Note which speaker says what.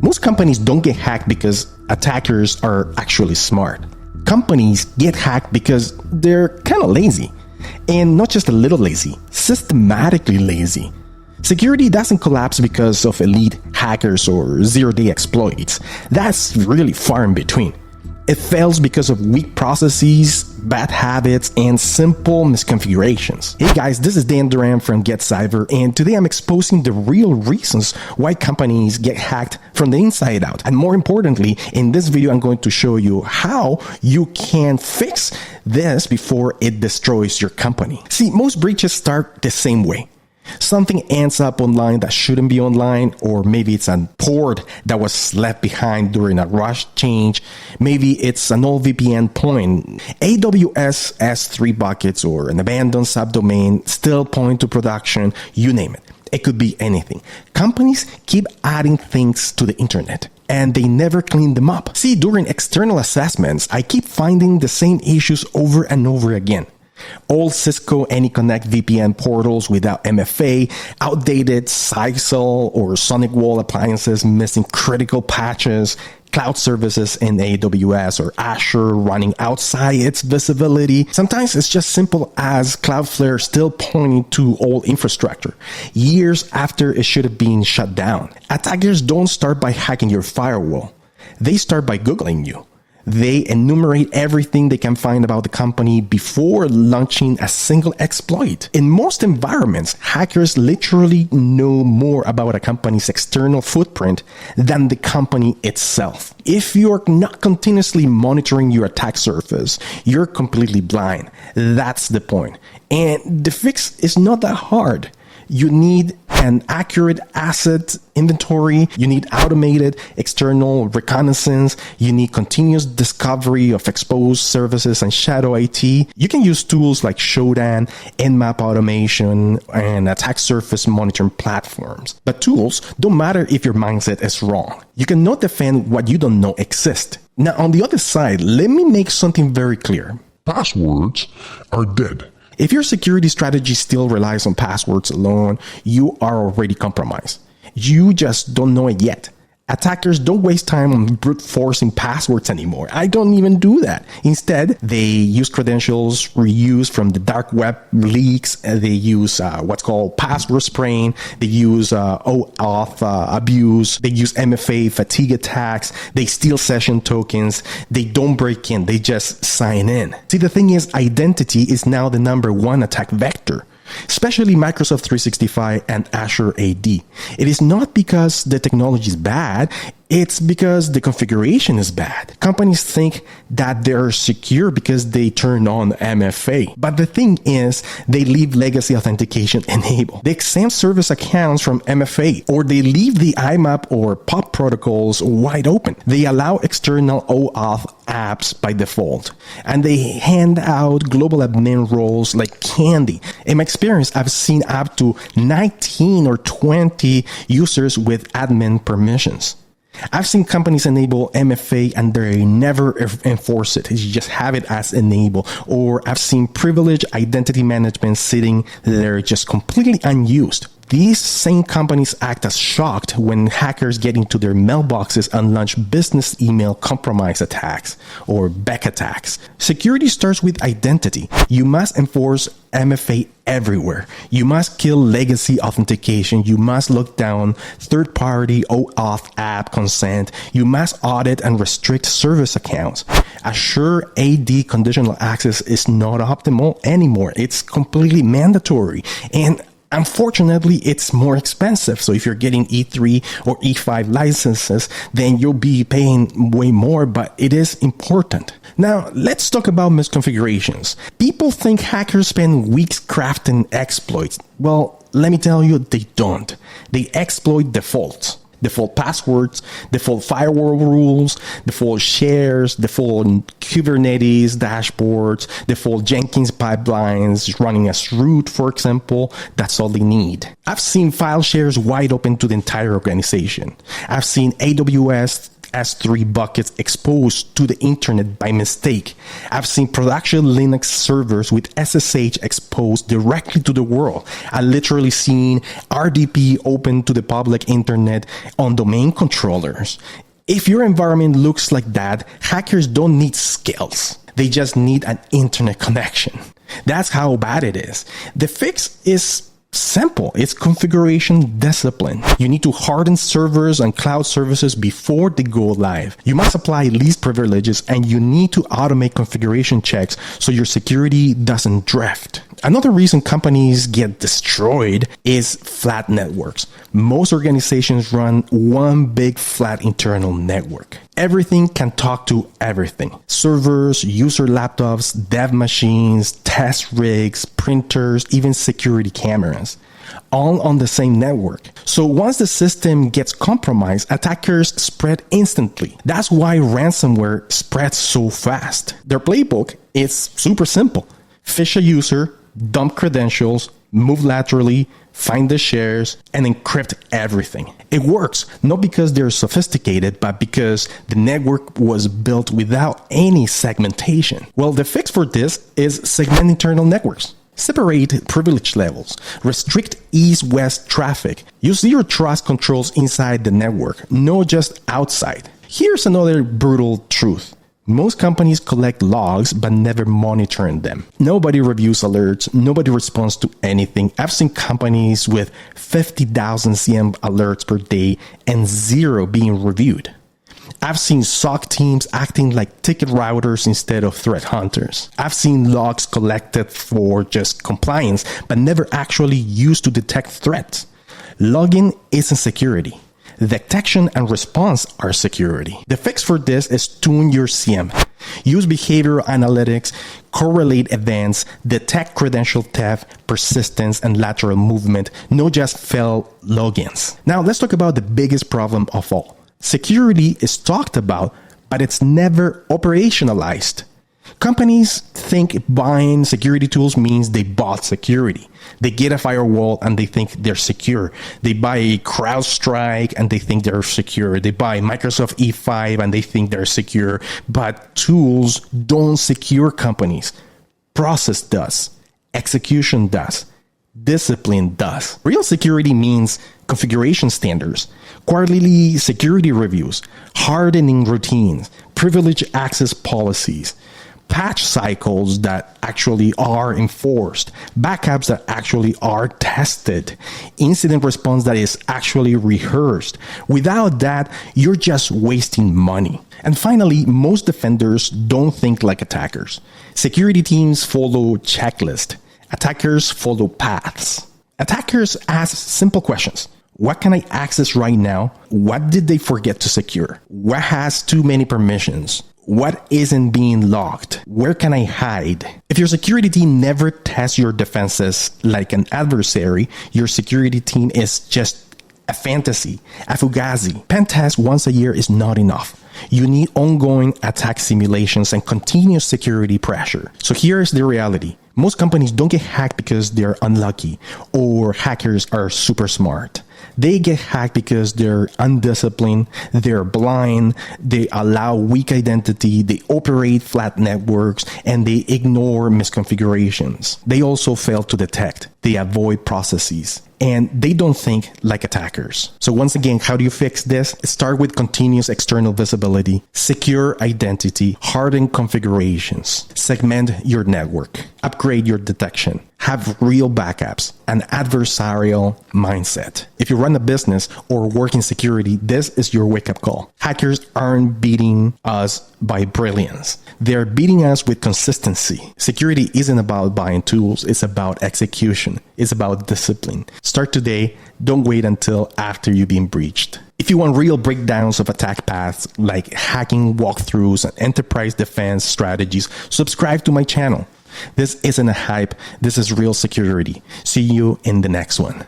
Speaker 1: Most companies don't get hacked because attackers are actually smart. Companies get hacked because they're kind of lazy. And not just a little lazy, systematically lazy. Security doesn't collapse because of elite hackers or zero-day exploits. That's really far in between. It fails because of weak processes, bad habits, and simple misconfigurations. Hey guys, this is Duran from Get Cyber, and today I'm exposing the real reasons why companies get hacked from the inside out. And more importantly, in this video, I'm going to show you how you can fix this before it destroys your company. See, most breaches start the same way. Something ends up online that shouldn't be online, or maybe it's a port that was left behind during a rush change. Maybe it's an old VPN point. AWS S3 buckets or an abandoned subdomain still point to production, you name it. It could be anything. Companies keep adding things to the internet, and they never clean them up. See, during external assessments, I keep finding the same issues over and over again. Old Cisco AnyConnect VPN portals without MFA, outdated Sisal or Sonic Wall appliances missing critical patches, cloud services in AWS or Azure running outside its visibility. Sometimes it's just simple as Cloudflare still pointing to old infrastructure, years after it should have been shut down. Attackers don't start by hacking your firewall. They start by Googling you. They enumerate everything they can find about the company before launching a single exploit. In most environments, hackers literally know more about a company's external footprint than the company itself. If you're not continuously monitoring your attack surface, you're completely blind. That's the point. And the fix is not that hard. You need an accurate asset inventory. You need automated external reconnaissance. You need continuous discovery of exposed services and shadow IT. You can use tools like Shodan, Nmap automation, and attack surface monitoring platforms. But tools don't matter if your mindset is wrong. You cannot defend what you don't know exists. Now, on the other side, let me make something very clear.
Speaker 2: Passwords are dead.
Speaker 1: If your security strategy still relies on passwords alone, you are already compromised. You just don't know it yet. Attackers don't waste time on brute forcing passwords anymore. I don't even do that. Instead, they use credentials reused from the dark web leaks. They use what's called password spraying. They use OAuth abuse. They use MFA fatigue attacks. They steal session tokens. They don't break in. They just sign in. See, the thing is, identity is now the #1 attack vector, especially Microsoft 365 and Azure AD. It is not because the technology is bad, it's because the configuration is bad. Companies think that they're secure because they turn on MFA. But the thing is, they leave legacy authentication enabled. They exempt service accounts from MFA, or they leave the IMAP or POP protocols wide open. They allow external OAuth apps by default, and they hand out global admin roles like candy. In my experience, I've seen up to 19 or 20 users with admin permissions. I've seen companies enable MFA and they never enforce it. You just have it as enable. Or I've seen privileged identity management sitting there just completely unused. These same companies act as shocked when hackers get into their mailboxes and launch business email compromise attacks or back attacks. Security starts with identity. You must enforce MFA everywhere. You must kill legacy authentication. You must lock down third-party OAuth app consent. You must audit and restrict service accounts. Azure AD conditional access is not optimal anymore. It's completely mandatory. And unfortunately, it's more expensive. So if you're getting E3 or E5 licenses, then you'll be paying way more, but it is important. Now, let's talk about misconfigurations. People think hackers spend weeks crafting exploits. Well, let me tell you, they don't. They exploit defaults. Default passwords, default firewall rules, default shares, default Kubernetes dashboards, default Jenkins pipelines running as root, for example. That's all they need. I've seen file shares wide open to the entire organization. I've seen AWS S3 buckets exposed to the internet by mistake. I've seen production Linux servers with SSH exposed directly to the world. I've literally seen RDP open to the public internet on domain controllers. If your environment looks like that, hackers don't need skills. They just need an internet connection. That's how bad it is. The fix is simple. It's configuration discipline. You need to harden servers and cloud services before they go live. You must apply least privileges, and you need to automate configuration checks so your security doesn't drift. Another reason companies get destroyed is flat networks. Most organizations run one big flat internal network. Everything can talk to everything. Servers, user laptops, dev machines, test rigs, printers, even security cameras, all on the same network. So once the system gets compromised, attackers spread instantly. That's why ransomware spreads so fast. Their playbook is super simple. Phish a user, dump credentials, move laterally, find the shares, and encrypt everything. It works not because they're sophisticated, but because the network was built without any segmentation. Well, the fix for this is segment internal networks. Separate privilege levels, restrict east-west traffic, use zero trust controls inside the network, not just outside. Here's another brutal truth. Most companies collect logs but never monitor them. Nobody reviews alerts. Nobody responds to anything. I've seen companies with 50,000 SIEM alerts per day and zero being reviewed. I've seen SOC teams acting like ticket routers instead of threat hunters. I've seen logs collected for just compliance but never actually used to detect threats. Logging isn't security. Detection and response are security. The fix for this is tune your SIEM. Use behavioral analytics, correlate events, detect credential theft, persistence, and lateral movement, not just failed logins. Now let's talk about the biggest problem of all. Security is talked about, but it's never operationalized. Companies think buying security tools means they bought security. They get a firewall and they think they're secure. They buy CrowdStrike and they think they're secure. They buy Microsoft E5 and they think they're secure. But tools don't secure companies. Process does. Execution does. Discipline does. Real security means configuration standards, quarterly security reviews, hardening routines, privileged access policies, patch cycles that actually are enforced, backups that actually are tested, incident response that is actually rehearsed. Without that, you're just wasting money. And finally, most defenders don't think like attackers. Security teams follow checklists. Attackers follow paths. Attackers ask simple questions. What can I access right now? What did they forget to secure? What has too many permissions? What isn't being logged? Where can I hide? If your security team never tests your defenses like an adversary, your security team is just a fantasy, a fugazi. Pen test once a year is not enough. You need ongoing attack simulations and continuous security pressure. So here's the reality. Most companies don't get hacked because they're unlucky or hackers are super smart. They get hacked because they're undisciplined, they're blind, they allow weak identity, they operate flat networks, and they ignore misconfigurations. They also fail to detect. They avoid processes. And they don't think like attackers. So once again, how do you fix this? Start with continuous external visibility, secure identity, harden configurations, segment your network, upgrade your detection, have real backups, an adversarial mindset. If you run a business or work in security, this is your wake-up call. Hackers aren't beating us by brilliance. They're beating us with consistency. Security isn't about buying tools. It's about execution. It's about discipline. Start today. Don't wait until after you've been breached. If you want real breakdowns of attack paths like hacking walkthroughs and enterprise defense strategies, subscribe to my channel. This isn't a hype. This is real security. See you in the next one.